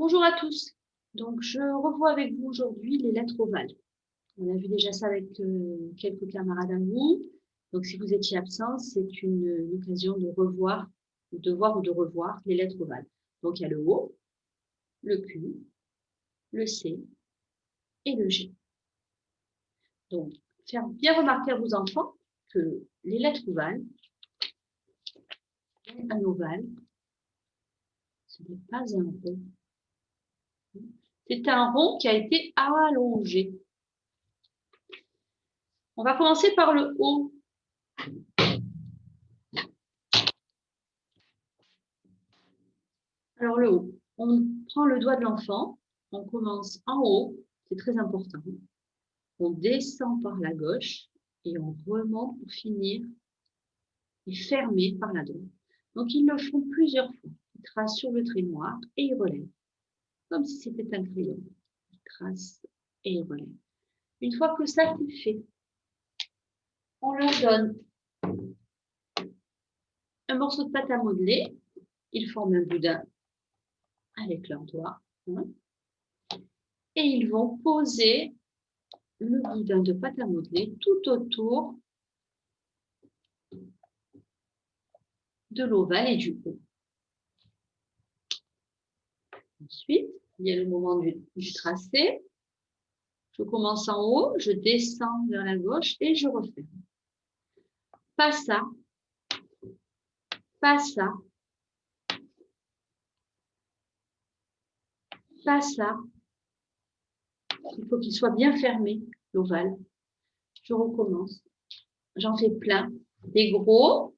Bonjour à tous. Donc, je revois avec vous aujourd'hui les lettres ovales. On a vu déjà ça avec quelques camarades à vous. Donc, si vous étiez absent, c'est une occasion de revoir, de voir ou de revoir les lettres ovales. Donc, il y a le O, le Q, le C et le G. Donc, faire bien remarquer à vos enfants que les lettres ovales, un ovale, ce n'est pas un rond. C'est un rond qui a été allongé. On va commencer par le O. Alors le haut, on prend le doigt de l'enfant, on commence en haut, c'est très important. On descend par la gauche et on remonte pour finir et fermer par la droite. Donc ils le font plusieurs fois. Ils tracent sur le trait noir et ils relèvent, comme si c'était un crayon. Ils tracent et ils relèvent. Une fois que ça c'est fait, on leur donne un morceau de pâte à modeler. Ils forment un boudin avec leurs doigts. Et ils vont poser le boudin de pâte à modeler tout autour de l'ovale et du haut. Ensuite, il y a le moment du tracé. Je commence en haut, je descends vers la gauche et je referme. Pas ça, pas ça, pas ça. Il faut qu'il soit bien fermé, l'ovale. Je recommence. J'en fais plein. Des gros.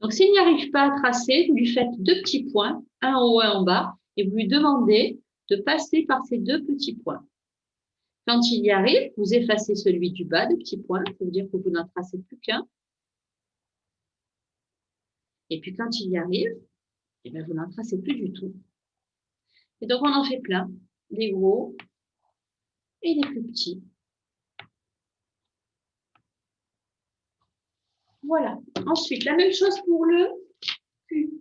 Donc, s'il n'y arrive pas à tracer, vous lui faites deux petits points, un en haut, un en bas, et vous lui demandez de passer par ces deux petits points. Quand il y arrive, vous effacez celui du bas, de petits points. Ça veut dire que vous n'en tracez plus qu'un. Et puis, quand il y arrive, eh bien, vous n'en tracez plus du tout. Et donc, on en fait plein, des gros et des plus petits. Voilà. Ensuite, la même chose pour le Q.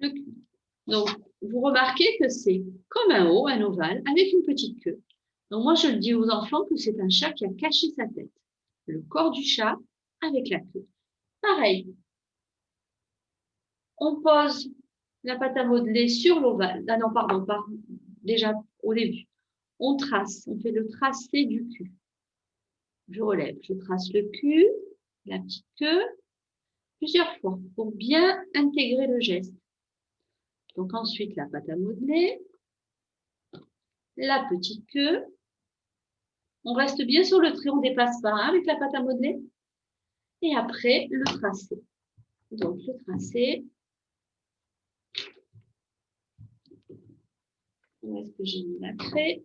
Le Q. Donc, vous remarquez que c'est comme un O, un ovale, avec une petite queue. Donc, moi, je le dis aux enfants que c'est un chat qui a caché sa tête. Le corps du chat avec la queue. Pareil. On pose la pâte à modeler sur l'ovale. Ah non, pardon, déjà au début. On trace, on fait le tracé du cul. Je relève, je trace le cul, la petite queue, plusieurs fois pour bien intégrer le geste. Donc ensuite, la pâte à modeler, la petite queue. On reste bien sur le trait, on ne dépasse pas avec la pâte à modeler. Et après, le tracé. Donc le tracé. Où est-ce que j'ai mis la craie?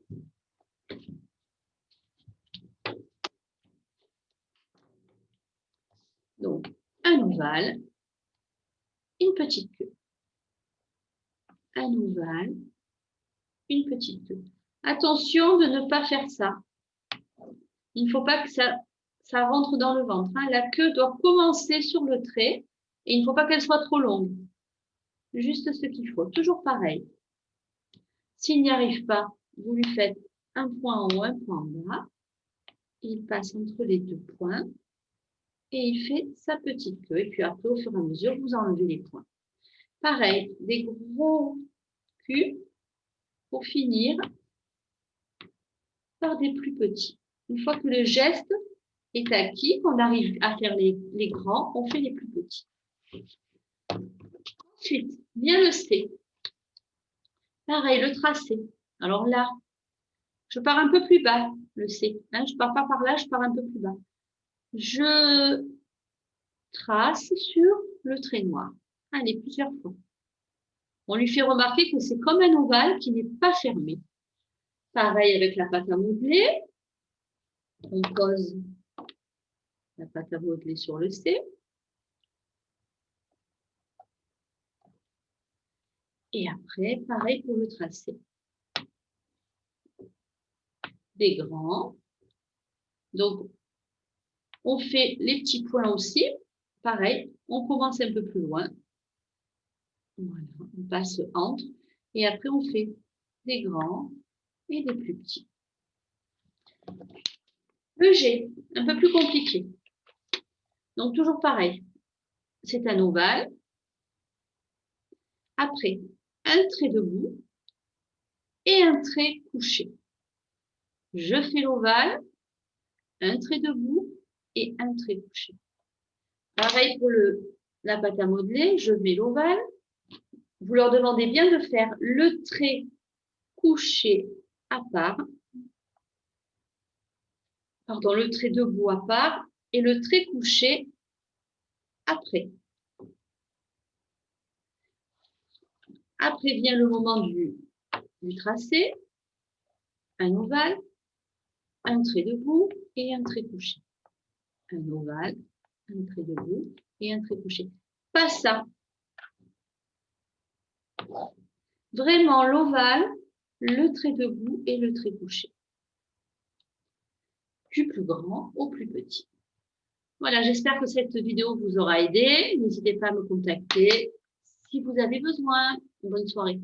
Donc, un ovale, une petite queue. Un ovale, une petite queue. Attention de ne pas faire ça. Il ne faut pas que ça rentre dans le ventre. La queue doit commencer sur le trait et il ne faut pas qu'elle soit trop longue. Juste ce qu'il faut. Toujours pareil. S'il n'y arrive pas, vous lui faites un point en haut, un point en bas. Il passe entre les deux points et il fait sa petite queue. Et puis après, au fur et à mesure, vous enlevez les points. Pareil, des gros culs pour finir par des plus petits. Une fois que le geste est acquis, qu'on arrive à faire les grands, on fait les plus petits. Ensuite, vient le C. Pareil, le tracé. Alors là, je pars un peu plus bas, le C. Je ne pars pas par là, je pars un peu plus bas. Je trace sur le trait noir. Allez, plusieurs fois. On lui fait remarquer que c'est comme un ovale qui n'est pas fermé. Pareil avec la pâte à modeler. On pose la pâte à modeler sur le C. Et après, pareil pour le tracé. Des grands. Donc, on fait les petits points aussi. Pareil, On commence un peu plus loin. Voilà, on passe entre. Et après, on fait des grands et des plus petits. Le G, un peu plus compliqué. Donc, toujours pareil. C'est un ovale. Après, un trait debout et un trait couché. Je fais l'ovale, un trait debout et un trait couché. Pareil pour la pâte à modeler, je mets l'ovale. Vous leur demandez bien de faire le trait couché à part, pardon, le trait debout à part et le trait couché après. Après vient le moment du tracé, un ovale, un trait debout et un trait couché. Un ovale, un trait debout et un trait couché. Pas ça. Vraiment l'ovale, le trait debout et le trait couché. Du plus grand au plus petit. Voilà, j'espère que cette vidéo vous aura aidé. N'hésitez pas à me contacter si vous avez besoin. Bonne soirée.